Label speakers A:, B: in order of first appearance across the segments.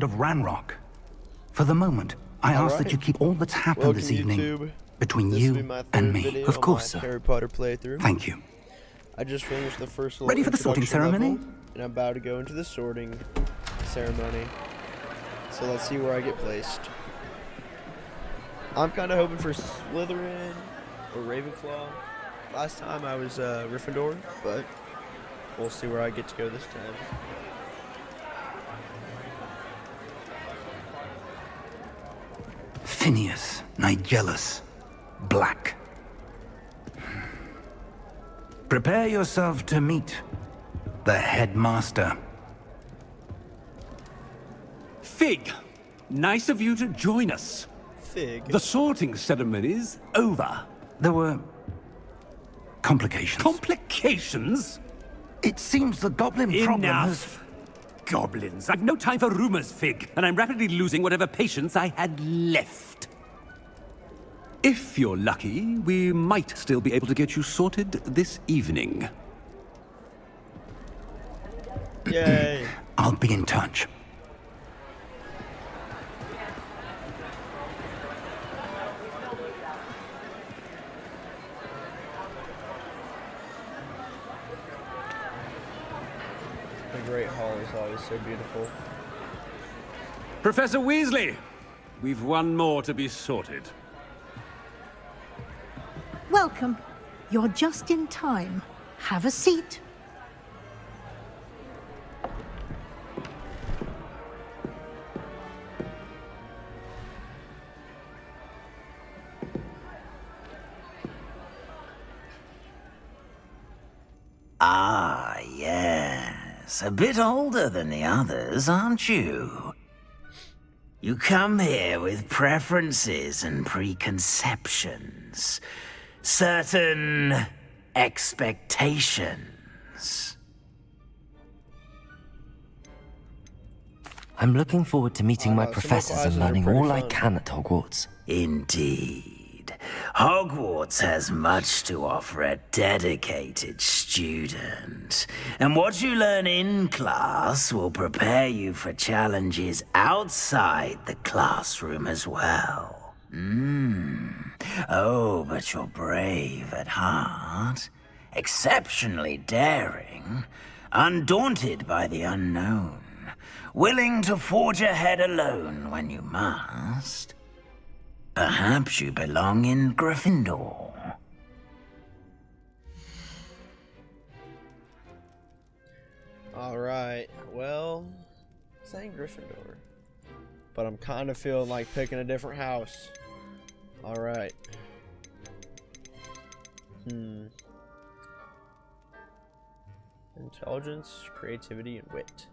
A: of Ranrock. For the moment, I ask that you keep all that's happened this evening between you and me.
B: Of course, sir.
C: Harry Potter playthrough.
A: Thank you.
C: I just finished the first little
A: Ready for the sorting ceremony?
C: level, and I'm about to go into the sorting ceremony. So let's see where I get placed. I'm kind of hoping for Slytherin or Ravenclaw. Last time I was Gryffindor, but we'll see where I get to go this time.
A: Phineas, Nigellus, Black. Prepare yourself to meet the headmaster.
D: Fig, nice of you to join us.
C: Fig?
D: The sorting ceremony's over.
A: There were complications.
D: Complications?
A: It seems the goblin problem has...
D: Enough. Goblins. I've no time for rumors, Fig, and I'm rapidly losing whatever patience I had left. If you're lucky, we might still be able to get you sorted this evening.
C: Yay.
A: I'll be in touch.
C: The Great Hall is always so beautiful.
D: Professor Weasley, we've one more to be sorted.
E: Welcome. You're just in time. Have a seat.
F: Ah, yes. A bit older than the others, aren't you? You come here with preferences and preconceptions. Certain expectations.
B: I'm looking forward to meeting my
C: some
B: professors
C: classes
B: and
C: are
B: learning
C: pretty
B: all I
C: fun.
B: can at Hogwarts.
F: Indeed. Hogwarts has much to offer a dedicated student. And what you learn in class will prepare you for challenges outside the classroom as well. Oh, but you're brave at heart, exceptionally daring, undaunted by the unknown, willing to forge ahead alone when you must. Perhaps you belong in Gryffindor.
C: Alright, well, saying Gryffindor. But I'm kind of feeling like picking a different house. Alright. Intelligence, creativity, and wit.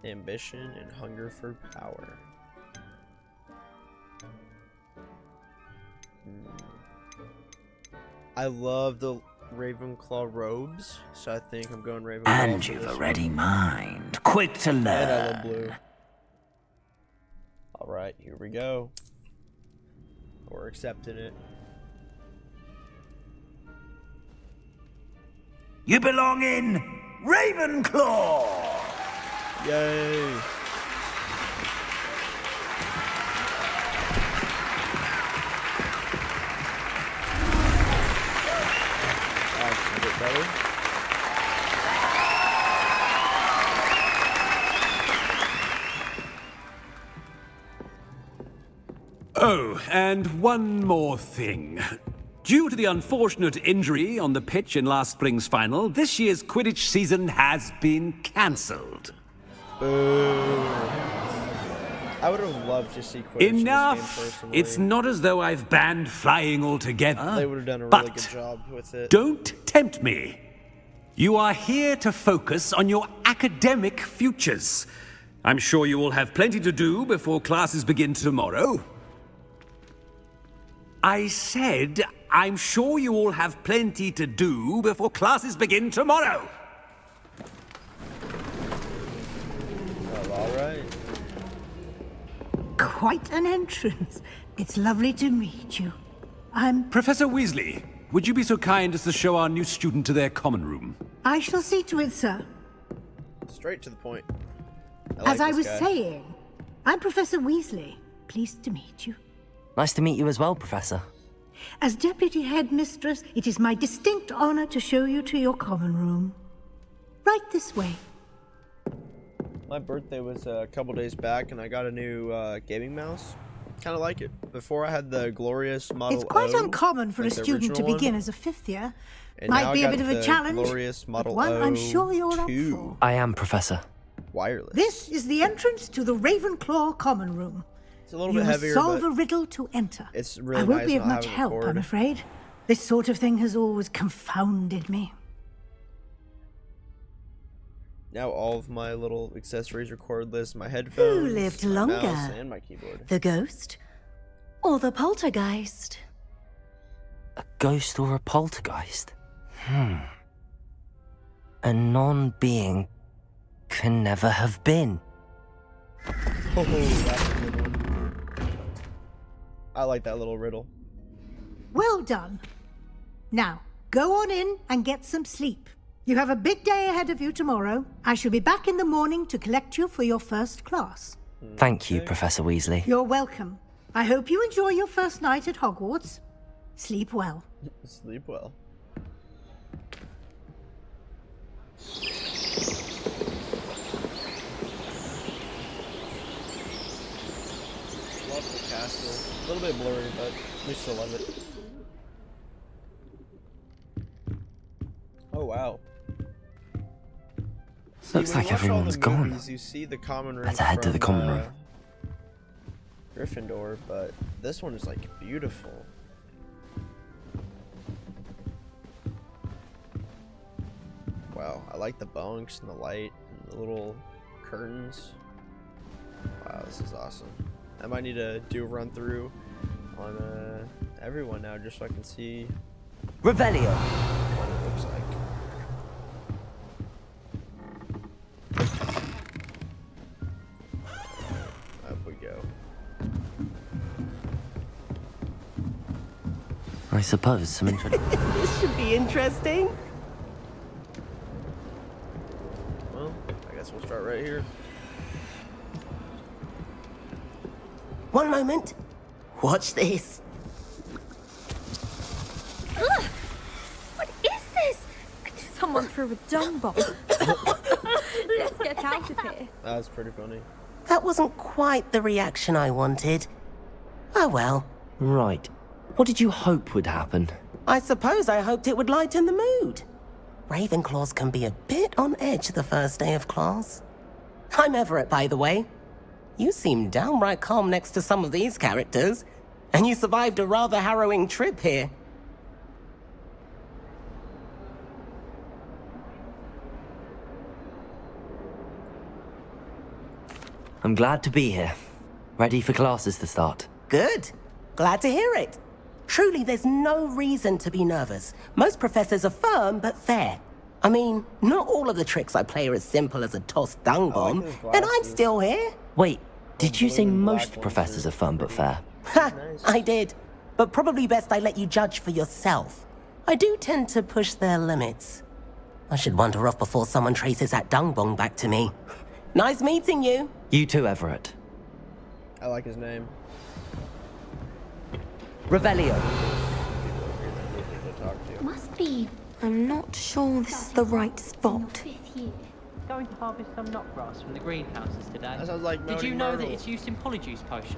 C: Ambition and hunger for power. I love the Ravenclaw robes, so I think I'm going Ravenclaw.
F: And
C: for
F: you've
C: this
F: a ready mind, quick to
C: one. And I love blue.
F: learn.
C: Alright, here we go. We're accepting it.
F: You belong in Ravenclaw!
C: Yay! That's a bit better.
D: Oh, and one more thing. Due to the unfortunate injury on the pitch in last spring's final, this year's Quidditch season has been cancelled.
C: Boo. I would have loved to see Quidditch in this game
D: Enough!
C: personally.
D: It's not as though I've banned flying altogether.
C: They would have done a really
D: but
C: good job with it.
D: don't tempt me. You are here to focus on your academic futures. I'm sure you will have plenty to do before classes begin tomorrow. I said, I'm sure you all have plenty to do before classes begin tomorrow.
C: Well, alright.
E: Quite an entrance. It's lovely to meet you. I'm...
D: Professor Weasley, would you be so kind as to show our new student to their common room?
E: I shall see to it, sir.
C: Straight to the point.
E: As I was
C: guy.
E: saying, I'm Professor Weasley. Pleased to meet you.
B: Nice to meet you as well, Professor.
E: As Deputy Headmistress, it is my distinct honor to show you to your common room. Right this way.
C: My birthday was a couple days back, and I got a new gaming mouse. Kind of like it. Before I had the glorious Model
E: It's quite
C: O,
E: uncommon for
C: like
E: a
C: the
E: student to
C: original
E: begin
C: one.
E: as a fifth year.
C: And now
E: Might
C: I
E: be a
C: got
E: bit of a
C: the
E: challenge,
C: glorious
E: but
C: Model
E: one I'm
C: O
E: sure you're up
C: 2.
E: for.
B: I am, Professor.
C: Wireless.
E: This is the entrance to the Ravenclaw common room.
C: It's a little
E: You
C: bit
E: must
C: heavier,
E: solve
C: but
E: a riddle to enter.
C: it's really
E: I won't
C: nice
E: be of
C: not
E: much
C: having a
E: help,
C: cord.
E: I'm afraid. This sort of thing has always confounded me.
C: Now all of my little accessories are cordless. My headphones,
G: lived
C: my
G: longer?
C: mouse, and my keyboard.
G: The ghost? Or the poltergeist?
B: A ghost or a poltergeist? A non-being can never have been.
C: Oh, that's a good one. I like that little riddle.
E: Well done. Now, go on in and get some sleep. You have a big day ahead of you tomorrow. I shall be back in the morning to collect you for your first class.
B: Thank you, Professor Weasley.
E: You're welcome. I hope you enjoy your first night at Hogwarts. Sleep well.
C: Sleep well. Love the castle. A little bit blurry, but we still love it. Oh wow. See,
B: Looks
C: when
B: like
C: you watch all
B: everyone's
C: the
B: gone.
C: movies, you see the common room.
B: Better head to the
C: from,
B: common room.
C: Gryffindor, but this one is like beautiful. Wow, I like the bunks and the light and the little curtains. Wow, this is awesome. I might need to do a run through on everyone now just so I can see
B: Revelio.
C: what it looks like. Up we go.
B: I suppose some introduction.
G: This should be interesting.
C: Well, I guess we'll start right here.
G: One moment. Watch this.
H: Ugh! What is this? Someone threw a dung bomb. Let's get out of here.
C: That's pretty funny.
G: That wasn't quite the reaction I wanted. Oh well.
B: Right. What did you hope would happen?
G: I suppose I hoped it would lighten the mood. Ravenclaws can be a bit on edge the first day of class. I'm Everett, by the way. You seem downright calm next to some of these characters, and you survived a rather harrowing trip here.
B: I'm glad to be here. Ready for classes to start.
G: Good. Glad to hear it. Truly, there's no reason to be nervous. Most professors are firm but fair. I mean, not all of the tricks I play are as simple as a tossed dung bomb,
C: his
G: and I'm
C: glasses.
G: still here.
B: Wait, did you say
C: blue and black
B: most
C: ones
B: professors
C: are
B: are fun but fair?
G: Ha! I did. But probably best I let you judge for yourself. I do tend to push their limits. I should wander off before someone traces that dung bomb back to me. Nice meeting you.
B: You too, Everett.
C: I like his name.
B: Revelio.
C: People over here that need to talk to.
H: Must be. I'm not sure this is the right spot.
I: Fifth year. Going to harvest some knotgrass from the greenhouses today.
C: That sounds like
I: Did you
C: Moaning
I: know that
C: Myrtle.
I: it's used in Polyjuice Potion?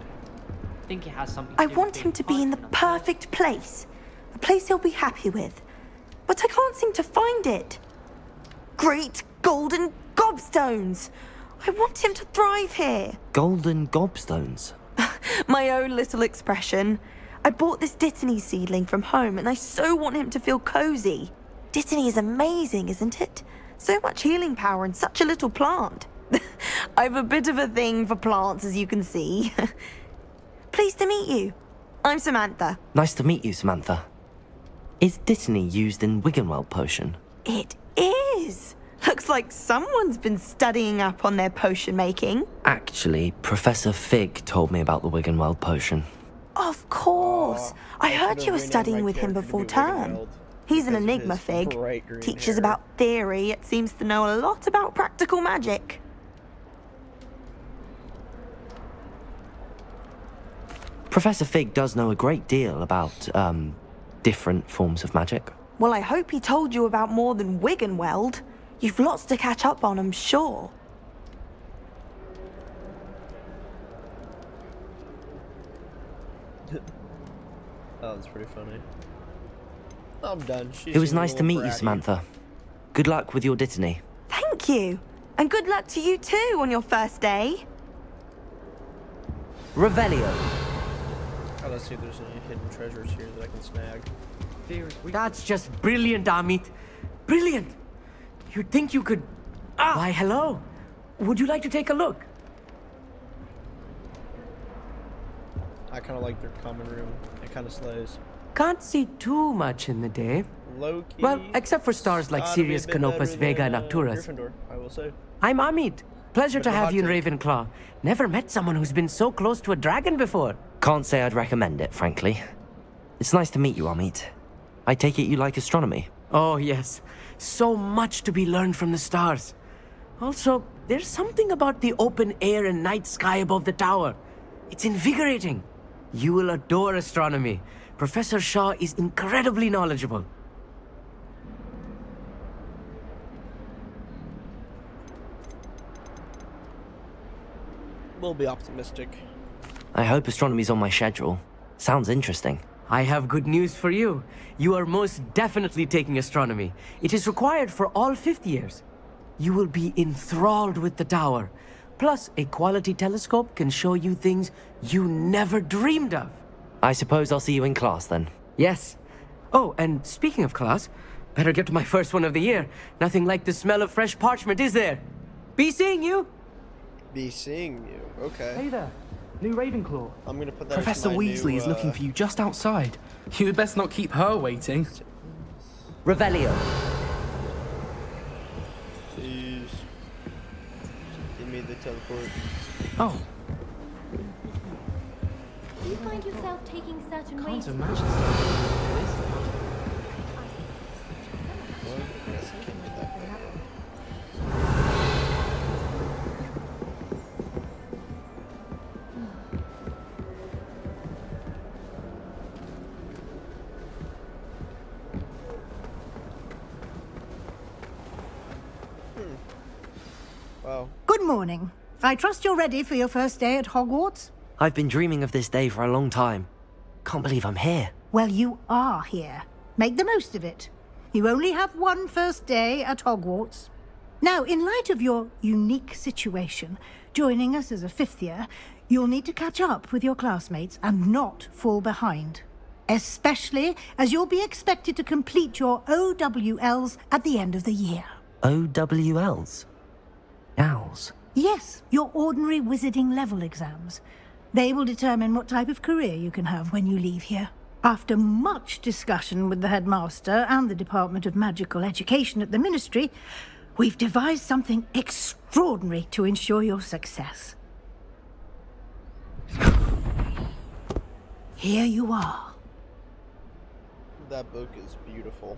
I: I think it has something
J: I
I: to do
J: want
I: with
J: him
I: being
J: to be in the
I: potent.
J: perfect place. A place he'll be happy with. But I can't seem to find it. Great golden gobstones! I want him to thrive here.
B: Golden gobstones.
J: My own little expression. I bought this Dittany seedling from home and I so want him to feel cozy. Dittany is amazing, isn't it? So much healing power in such a little plant. I've a bit of a thing for plants, as you can see. Pleased to meet you. I'm Samantha.
B: Nice to meet you, Samantha. Is Dittany used in Wiggenweld potion?
J: It is. Looks like someone's been studying up on their potion making.
B: Actually, Professor Fig told me about the Wiggenweld potion.
J: Of course. I heard
C: should've
J: you were
C: renamed
J: studying
C: my
J: with him
C: character to
J: before
C: be
J: term.
C: Wiggenweld.
J: He's an
C: because of
J: enigma
C: his
J: fig.
C: bright green
J: Teaches
C: hair.
J: about theory, it seems to know a lot about practical magic.
B: Professor Fig does know a great deal about, different forms of magic.
J: Well, I hope he told you about more than Wiggenweld. You've lots to catch up on, I'm sure.
C: Oh, that's pretty funny. I'm done.
B: It was nice to meet you, Samantha. Good luck with your Dittany.
J: Thank you. And good luck to you too on your first day.
B: Revelio.
C: Oh, let's see if there's any hidden treasures here that I can snag.
K: That's just brilliant, Amit. Brilliant. You'd think you could... Why, hello. Would you like to take a look?
C: I kind of like their common room. It kind of slays.
K: Can't see too much in the day.
C: Low-key,
K: Well, except for stars like
C: gotta be a
K: Sirius,
C: bit
K: Canopus,
C: better
K: Vega,
C: than,
K: and Arcturus.
C: Gryffindor, I will say.
K: I'm Amit. Pleasure
C: Bit
K: to
C: of a
K: have
C: hot
K: you in
C: take.
K: Ravenclaw. Never met someone who's been so close to a dragon before.
B: Can't say I'd recommend it, frankly. It's nice to meet you, Amit. I take it you like astronomy.
K: Oh, yes. So much to be learned from the stars. Also, there's something about the open air and night sky above the tower. It's invigorating. You will adore astronomy. Professor Shaw is incredibly knowledgeable.
C: We'll be optimistic.
B: I hope astronomy's on my schedule. Sounds interesting.
K: I have good news for you. You are most definitely taking astronomy. It is required for all fifth years. You will be enthralled with the tower. Plus, a quality telescope can show you things you never dreamed of.
B: I suppose I'll see you in class then.
K: Yes. Oh, and speaking of class, better get to my first one of the year. Nothing like the smell of fresh parchment, is there? Be seeing you.
C: Be seeing you. Okay.
I: Hey there, new Ravenclaw.
C: I'm gonna put that
L: Professor
C: as my
L: Weasley
C: new,
L: is looking for you just outside. You'd best not keep her waiting.
B: Revelio.
C: Please. Give me the teleport.
L: Oh,
H: Do you find yourself taking certain
L: can't
H: ways?
L: imagine something like this.
C: Well, I guess I can't do that. Wow.
E: Good morning. I trust you're ready for your first day at Hogwarts?
B: I've been dreaming of this day for a long time. Can't believe I'm here.
E: Well, you are here. Make the most of it. You only have one first day at Hogwarts. Now, in light of your unique situation, joining us as a fifth year, you'll need to catch up with your classmates and not fall behind. Especially as you'll be expected to complete your OWLs at the end of the year.
B: OWLs? Owls?
E: Yes, your ordinary wizarding level exams. They will determine what type of career you can have when you leave here. After much discussion with the headmaster and the Department of Magical Education at the Ministry, we've devised something extraordinary to ensure your success. Here you are.
C: That book is beautiful.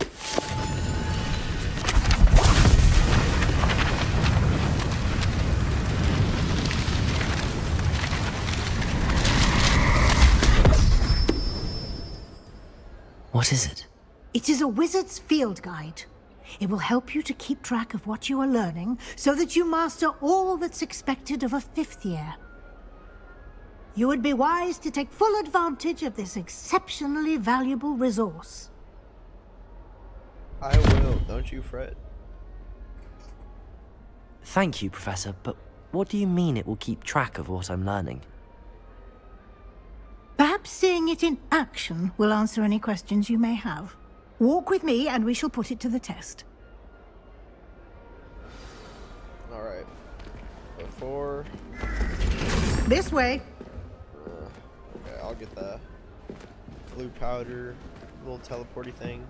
B: What is it?
E: It is a wizard's field guide. It will help you to keep track of what you are learning so that you master all that's expected of a fifth year. You would be wise to take full advantage of this exceptionally valuable resource.
C: I will, don't you fret.
B: Thank you, Professor, but what do you mean it will keep track of what I'm learning?
E: Perhaps seeing it in action will answer any questions you may have. Walk with me and we shall put it to the test.
C: Alright. Before...
E: This way.
C: Okay, I'll get the blue powder, little teleporty thing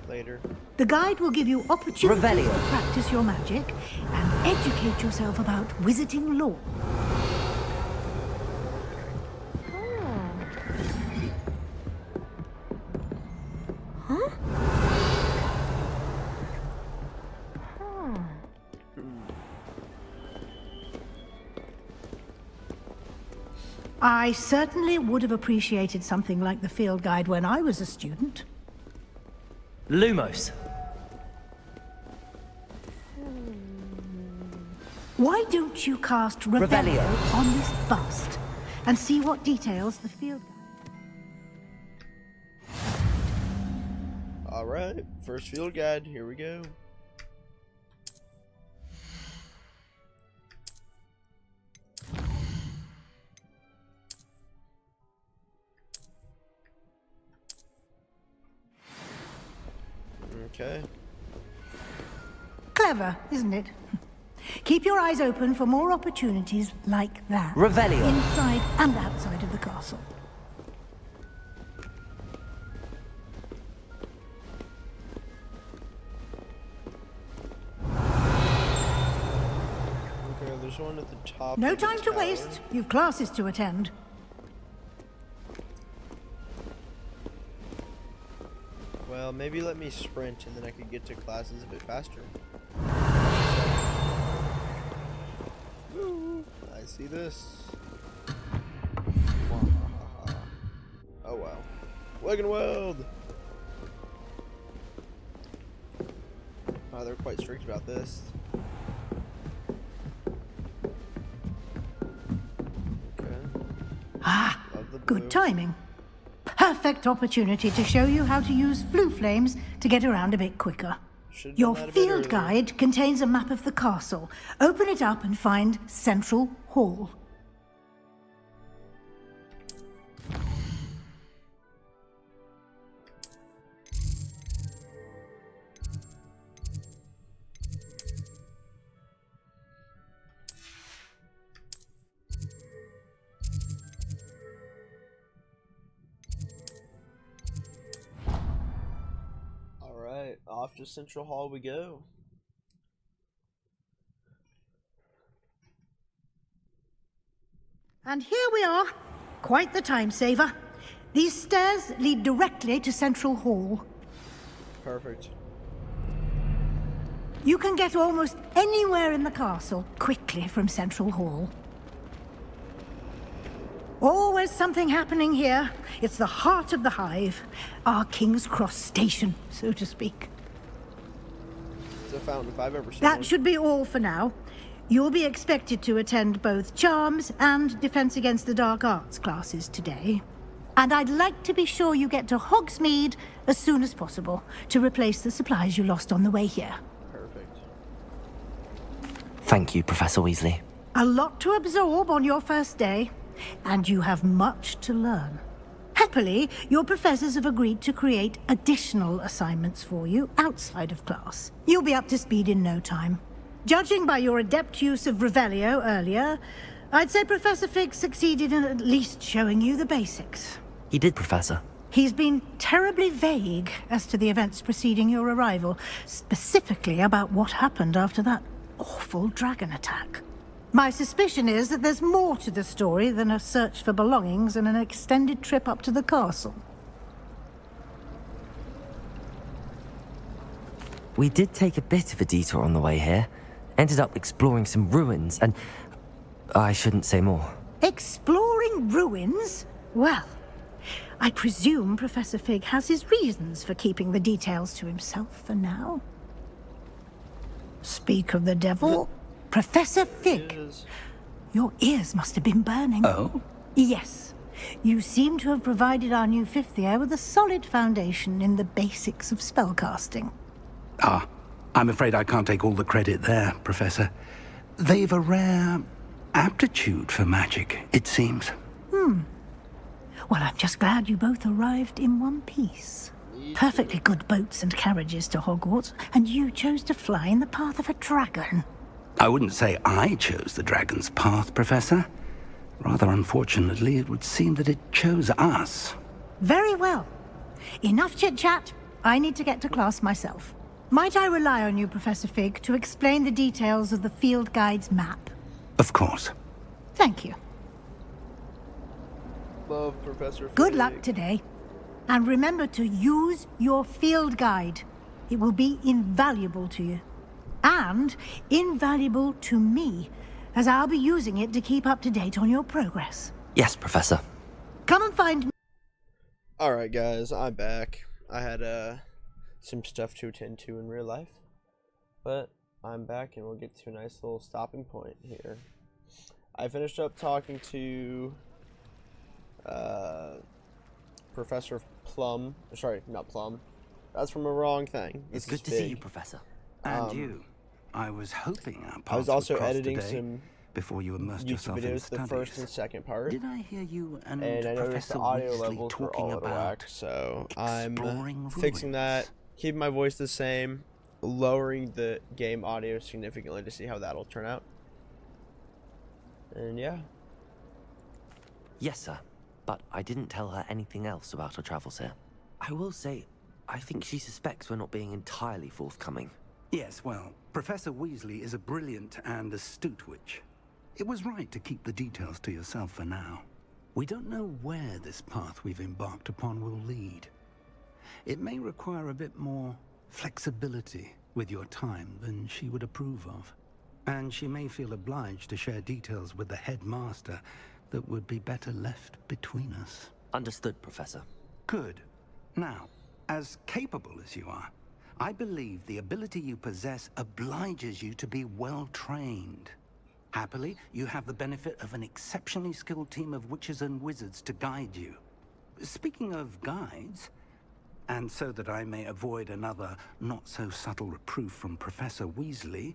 C: later.
E: The guide will give you opportunities
B: Revelio.
E: to practice your magic and educate yourself about wizarding lore. I certainly would have appreciated something like the field guide when I was a student.
B: Lumos.
E: Why don't you cast Revelio on this bust and see what details the field guide...
C: Alright, first field guide, here we go. Okay.
E: Clever, isn't it? Keep your eyes open for more opportunities like that.
B: Revelio.
E: Inside and outside of the castle.
C: Okay, there's one at the top.
E: No
C: of the
E: time to
C: tower.
E: waste. You've classes to attend.
C: Well, maybe let me sprint and then I could get to classes a bit faster. Ooh, I see this. Oh wow. Wagon World! Oh, they're quite strict about this. Okay.
E: Ah,
C: Love the blue.
E: good timing. Perfect opportunity to show you how to use flue flames to get around a bit quicker.
C: Should've
E: Your
C: done that a bit
E: field
C: earlier.
E: guide contains a map of the castle. Open it up and find Central Hall.
C: Alright, off to Central Hall we go.
E: And here we are. Quite the time saver. These stairs lead directly to Central Hall.
C: Perfect.
E: You can get almost anywhere in the castle quickly from Central Hall. Always something happening here. It's the heart of the hive. Our King's Cross station, so to speak.
C: It's a fountain if I've ever seen
E: That
C: one.
E: should be all for now. You'll be expected to attend both Charms and Defense Against the Dark Arts classes today. And I'd like to be sure you get to Hogsmeade as soon as possible to replace the supplies you lost on the way here.
C: Perfect.
B: Thank you, Professor Weasley.
E: A lot to absorb on your first day, and you have much to learn. Happily, your professors have agreed to create additional assignments for you outside of class. You'll be up to speed in no time. Judging by your adept use of Revelio earlier, I'd say Professor Fig succeeded in at least showing you the basics.
B: He did, Professor.
E: He's been terribly vague as to the events preceding your arrival, specifically about what happened after that awful dragon attack. My suspicion is that there's more to the story than a search for belongings and an extended trip up to the castle.
B: We did take a bit of a detour on the way here. Ended up exploring some ruins, and I shouldn't say more.
E: Exploring ruins? Well, I presume Professor Fig has his reasons for keeping the details to himself for now. Speak of the devil, Professor Fig. Your ears must have been burning.
A: Oh?
E: Yes. You seem to have provided our new fifth year with a solid foundation in the basics of spellcasting.
A: Ah, I'm afraid I can't take all the credit there, Professor. They've a rare aptitude for magic, it seems.
E: Well, I'm just glad you both arrived in one piece. Perfectly good boats and carriages to Hogwarts, and you chose to fly in the path of a dragon.
A: I wouldn't say I chose the dragon's path, Professor. Rather unfortunately, it would seem that it chose us.
E: Very well. Enough chit-chat. I need to get to class myself. Might I rely on you, Professor Fig, to explain the details of the field guide's map?
A: Of course.
E: Thank you.
C: Love Professor Fig.
E: Good luck today. And remember to use your field guide. It will be invaluable to you. And invaluable to me, as I'll be using it to keep up to date on your progress.
B: Yes, Professor.
E: Come and find me.
C: Alright guys, I'm back. I had some stuff to attend to in real life, but I'm back and we'll get to a nice little stopping point here. I finished up talking to Professor Plum. Sorry, not Plum. That's from a wrong thing.
B: It's good to see you, Professor.
A: And you. I was hoping our
C: I was
A: paths
C: also
A: would cross
C: editing
A: today
C: some
A: before you immersed
C: YouTube
A: yourself in
C: videos, the
A: studies.
C: first and second part.
A: Did I hear you and
C: I noticed
A: Professor
C: the audio
A: Weasley
C: levels were
A: talking
C: all out of
A: about
C: whack, so I'm
A: exploring
C: fixing
A: ruins?
C: that, keeping my voice the same, lowering the game audio significantly to see how that'll turn out. And yeah.
B: Yes, sir. But I didn't tell her anything else about her travels here. I will say, I think she suspects we're not being entirely forthcoming.
A: Yes, well, Professor Weasley is a brilliant and astute witch. It was right to keep the details to yourself for now. We don't know where this path we've embarked upon will lead. It may require a bit more flexibility with your time than she would approve of. And she may feel obliged to share details with the headmaster that would be better left between us.
B: Understood, Professor.
A: Good. Now, as capable as you are, I believe the ability you possess obliges you to be well trained. Happily, you have the benefit of an exceptionally skilled team of witches and wizards to guide you. Speaking of guides, and so that I may avoid another not-so-subtle reproof from Professor Weasley,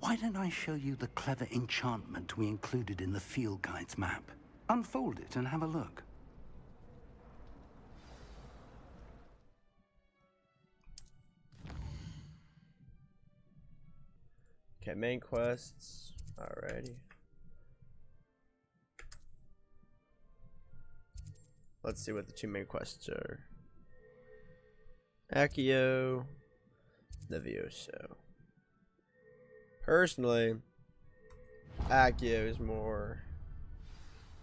A: why don't I show you the clever enchantment we included in the field guide's map? Unfold it and have a look.
C: Okay, main quests. Alrighty. Let's see what the two main quests are. Accio, Levioso. Personally, Accio is more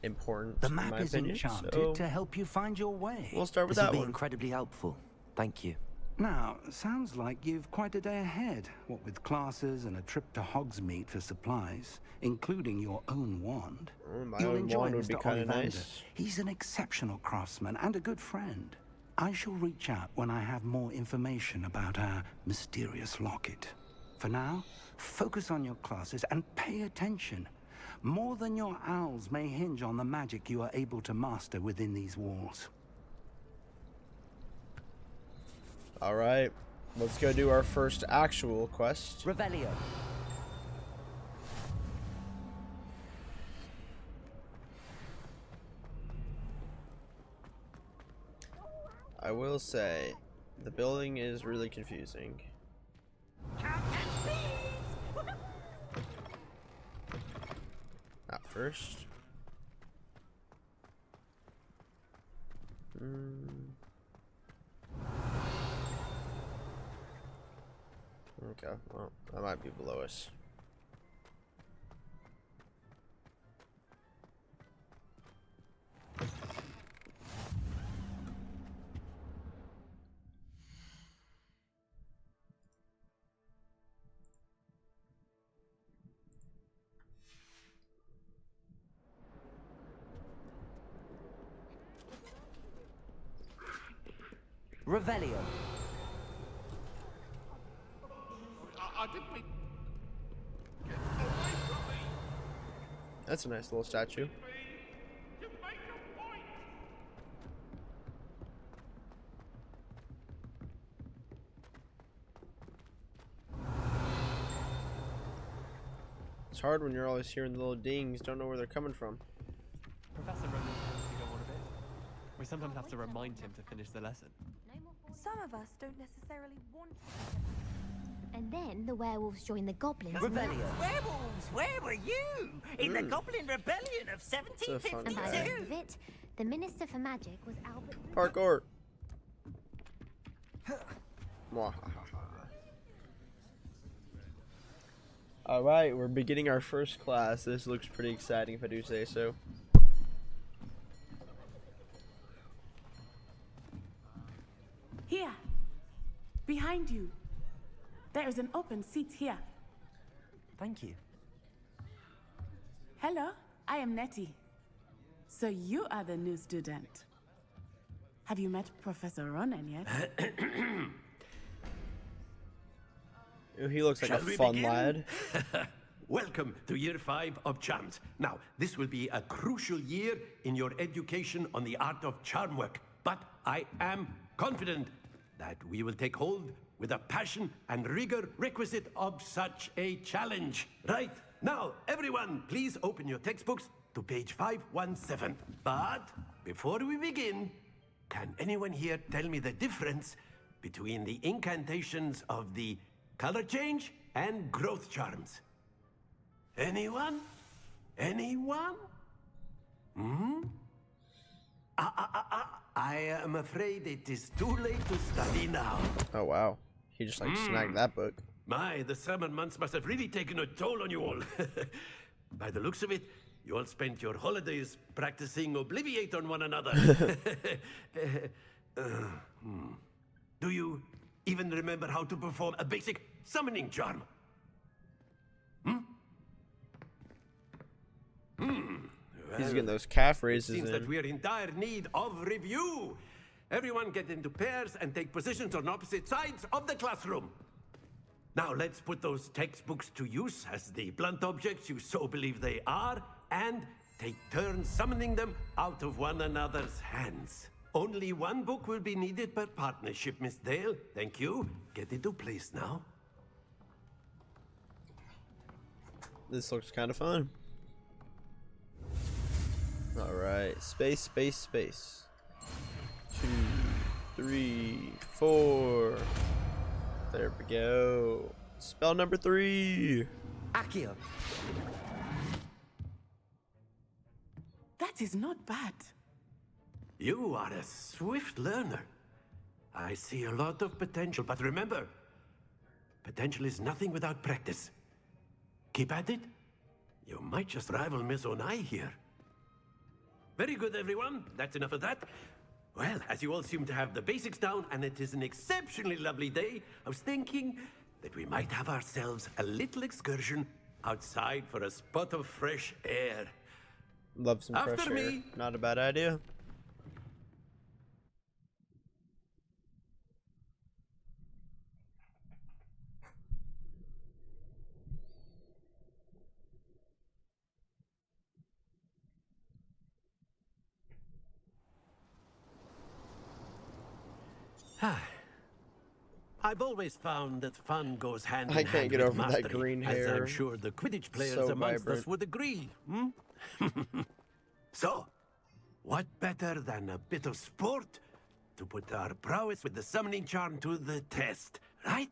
C: important.
A: The
C: in
A: map
C: my
A: is
C: opinion,
A: enchanted
C: so
A: to help you find your way.
C: we'll start with
B: This will
C: that
B: be
C: one.
B: incredibly helpful. Thank you.
A: Now, sounds like you've quite a day ahead, what with classes and a trip to Hogsmeade for supplies, including your own wand.
C: My
A: You'll
C: own
A: enjoy
C: wand would be
A: Mr.
C: kind of
A: Ollivander.
C: nice.
A: He's an exceptional craftsman and a good friend. I shall reach out when I have more information about our mysterious locket. For now, focus on your classes and pay attention. More than your owls may hinge on the magic you are able to master within these walls.
C: Alright, let's go do our first actual quest.
B: Revelio.
C: I will say, the building is really confusing. Not first. Okay, well, that might be below us.
B: Revelio.
C: That's a nice little statue. It's hard when you're always hearing the little dings, don't know where they're coming from.
I: Professor Roman tends to go on a bit. We sometimes have to remind him to finish the lesson.
J: Some of us don't necessarily want to.
H: And then the werewolves join the goblins.
B: Revelio.
F: Werewolves, where were you? In the Goblin Rebellion of
C: a fun
H: And by the
C: guy.
H: end of it, the Minister for Magic was Albert.
C: Parkour. Alright, we're beginning our first class. This looks pretty exciting if I do say so.
M: Here, behind you. There is an open seat here.
B: Thank you.
M: Hello, I am Nettie. So you are the new student. Have you met Professor Ronan yet?
C: Ooh, he looks like
N: Shall
C: a
N: we
C: fun
N: begin?
C: lad.
N: Welcome to year 5 of charms. Now, this will be a crucial year in your education on the art of charm work. But I am confident that we will take hold with a passion and rigor requisite of such a challenge. Right, now, everyone, please open your textbooks to page 517. But before we begin, can anyone here tell me the difference between the incantations of the color change and growth charms? Anyone? Anyone? Hmm? I am afraid it is too late to study now.
C: Oh wow, he just like snagged that book.
N: My, the summer months must have really taken a toll on you all. By the looks of it, you all spent your holidays practicing Obliviate on one another. Do you even remember how to perform a basic summoning charm?
C: He's getting those calf raises
N: It seems that
C: in.
N: we are in dire need of review. Everyone get into pairs and take positions on opposite sides of the classroom. Now let's put those textbooks to use as the blunt objects you so believe they are, and take turns summoning them out of one another's hands. Only one book will be needed per partnership, Miss Dale. Thank you. Get into place now.
C: This looks kind of fun. All right, space, space, space. 2, 3, 4. There we go. Spell number 3.
B: Accio.
M: That is not bad.
N: You are a swift learner. I see a lot of potential, but remember, potential is nothing without practice. Keep at it. You might just rival Miss Onai here. Very good, everyone. That's enough of that. Well, as you all seem to have the basics down, and it is an exceptionally lovely day, I was thinking that we might have ourselves a little excursion outside for a spot of fresh air.
C: Love some fresh
N: After
C: air.
N: me.
C: Not a bad idea.
N: I've always found that fun goes hand in
C: I
N: hand
C: can't get
N: with
C: over that
N: mastery,
C: green
N: as
C: hair.
N: I'm sure the Quidditch players
C: So
N: amongst
C: vibrant.
N: us would agree. So, what better than a bit of sport to put our prowess with the summoning charm to the test, right?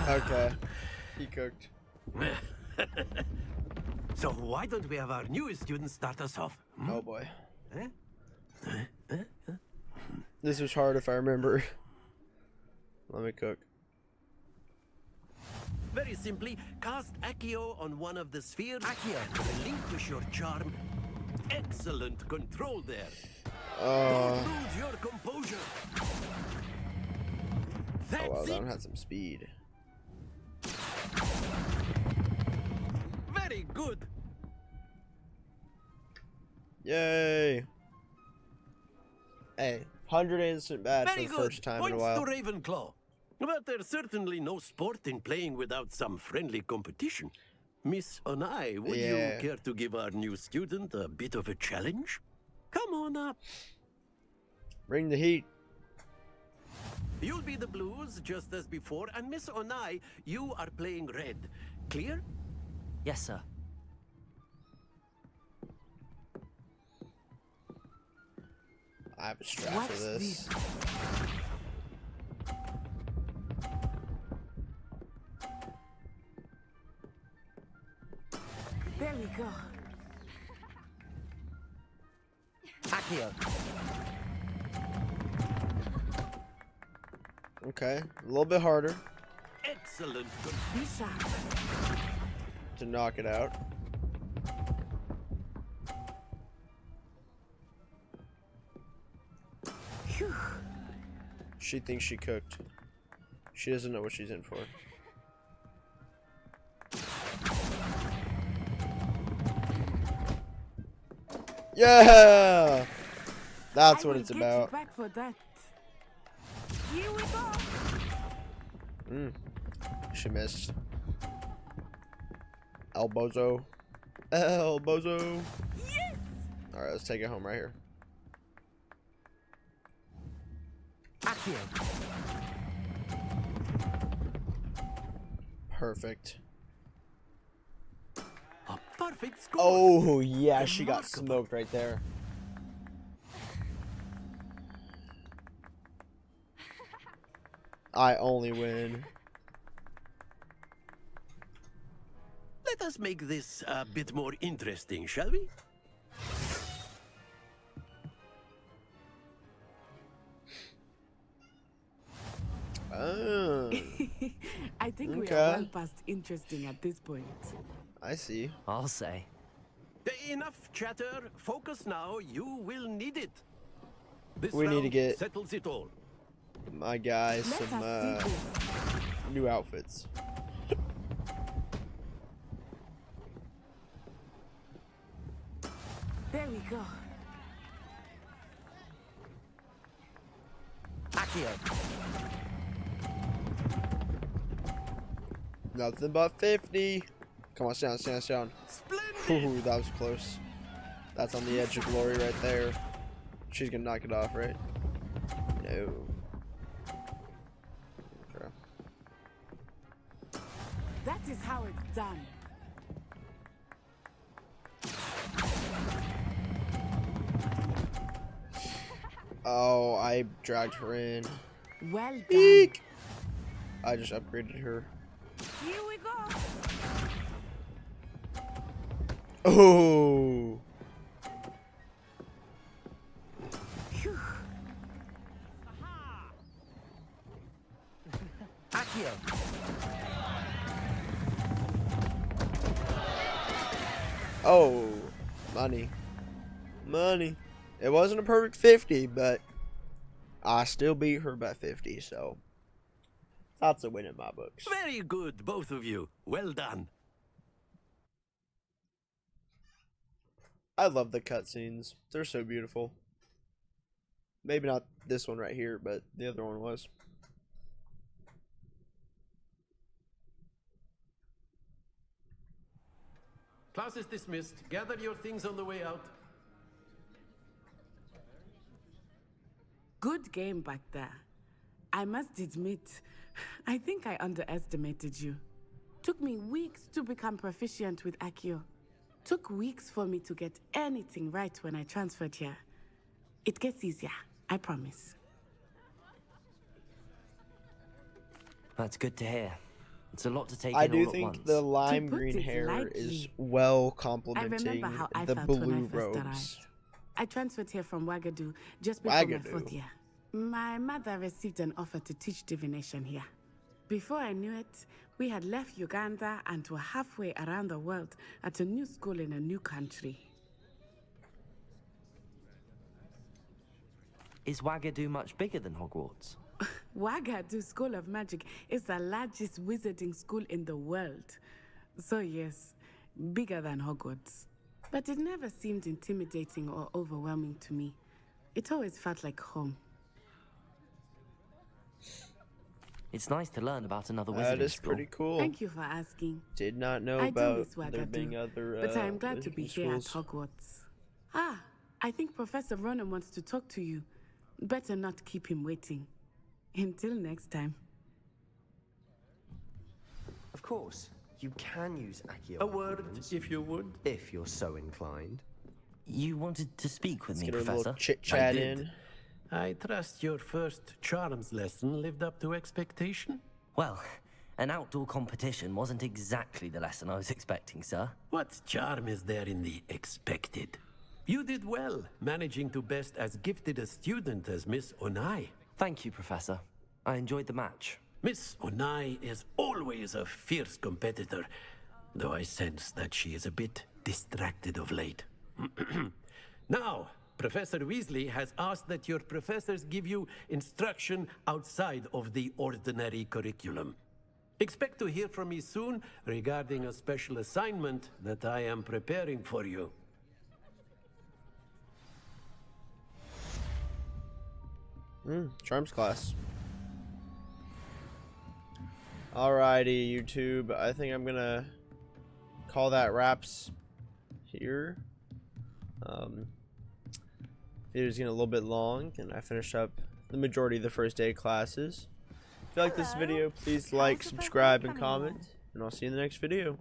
C: Okay. He cooked.
N: So why don't we have our newest student start us off?
C: Oh boy.
N: Eh?
C: This was hard if I remember. Let me cook.
N: Very simply, cast Accio on one of the spheres. Accio, relinquish your charm. Excellent control there. Don't lose your composure. That's
C: Oh wow, that
N: it.
C: one had some speed.
N: Very good.
C: Yay! Hey, 100 instant bats for
N: Very
C: the
N: good.
C: first time
N: Points
C: in a while.
N: to Ravenclaw. But there's certainly no sport in playing without some friendly competition. Miss Onai, would you
C: Yeah.
N: care to give our new student a bit of a challenge? Come on up.
C: Bring the heat.
N: You'll be the blues just as before, and Miss Onai, you are playing red. Clear?
B: Yes, sir.
C: I have a strap for this.
M: There we go.
B: Accio.
C: Okay, a little bit harder
N: Excellent.
M: Be sharp.
C: to knock it out.
M: Phew.
C: She thinks she cooked. She doesn't know what she's in for. Yeah! That's what it's about.
M: Back for that. Here we go.
C: She missed. Elbozo. Elbozo.
M: Yes!
C: Alright, let's take it home right here. Perfect.
N: A perfect score.
C: Oh, yeah, she got smoked right there. I only win.
N: Let us make this a bit more interesting, shall we?
C: Oh.
M: I think we
C: Okay.
M: are well past interesting at this point.
C: I see.
B: I'll say.
N: Enough chatter. Focus now. You will need it. This
C: We need to
N: round
C: get
N: settles it all.
C: my guys
M: Let
C: some
M: us see
C: new outfits.
M: There we go.
C: Nothing but 50. Come on, stand down. Ooh, that was close. That's on the edge of glory right there. She's gonna knock it off, right? No. Okay.
M: That is how it's done.
C: Oh, I dragged her in.
M: Well done.
C: Eek. I just upgraded her.
M: Here we go.
C: Oh.
M: Phew.
C: Oh, money. Money. It wasn't a perfect 50, but I still beat her by 50, so that's a win in my books.
N: Very good, both of you. Well done.
C: I love the cutscenes. They're so beautiful. Maybe not this one right here, but the other one was.
N: Class is dismissed. Gather your things on the way out.
M: Good game back there. I must admit, I think I underestimated you. Took me weeks to become proficient with Accio. Took weeks for me to get anything right when I transferred here. It gets easier, I promise.
B: That's good to hear. It's a lot to take
C: I
B: in
C: do
B: all at
C: think
B: once.
C: the lime
M: put
C: green
M: it
C: hair is
M: lightly,
C: well
M: I
C: complementing
M: remember how I
C: the
M: felt
C: blue
M: when I first
C: robes.
M: arrived. I transferred here from Wagadu just before my
C: Wagadu.
M: 4th year. My mother received an offer to teach divination here. Before I knew it, we had left Uganda and were halfway around the world at a new school in a new country.
B: Is Wagadu much bigger than Hogwarts?
M: Wagadu School of Magic is the largest wizarding school in the world. So yes, bigger than Hogwarts. But it never seemed intimidating or overwhelming to me. It always felt like home.
B: It's nice to learn about another wizarding
C: That is
B: school.
C: pretty cool.
M: Thank you for asking.
C: Did not know
M: I do
C: about
M: miss
C: there
M: Wagadu,
C: being other
M: but I am glad to be
C: wizarding
M: here at
C: schools.
M: Hogwarts. Ah, I think Professor Ronan wants to talk to you. Better not keep him waiting. Until next time.
O: Of course, you can use Accio.
N: A word,
O: weapons,
N: if you would.
O: if you're so inclined.
B: You wanted to speak with
C: Let's
B: me,
C: get a little
B: Professor?
C: chit
N: I
C: chat
N: did.
C: in.
N: I trust your first charms lesson lived up to expectation.
B: Well, an outdoor competition wasn't exactly the lesson I was expecting, sir.
N: What charm is there in the expected? You did well, managing to best as gifted a student as Miss Onai.
B: Thank you, Professor. I enjoyed the match.
N: Miss Onai is always a fierce competitor, though I sense that she is a bit distracted of late. Now, Professor Weasley has asked that your professors give you instruction outside of the ordinary curriculum. Expect to hear from me soon regarding a special assignment that I am preparing for you.
C: Charms class. Alrighty, YouTube. I think I'm gonna call that wraps here. Video's getting a little bit long, and I finished up the majority of the first day classes. If you like this video, please like, subscribe, and comment, and I'll see you in the next video.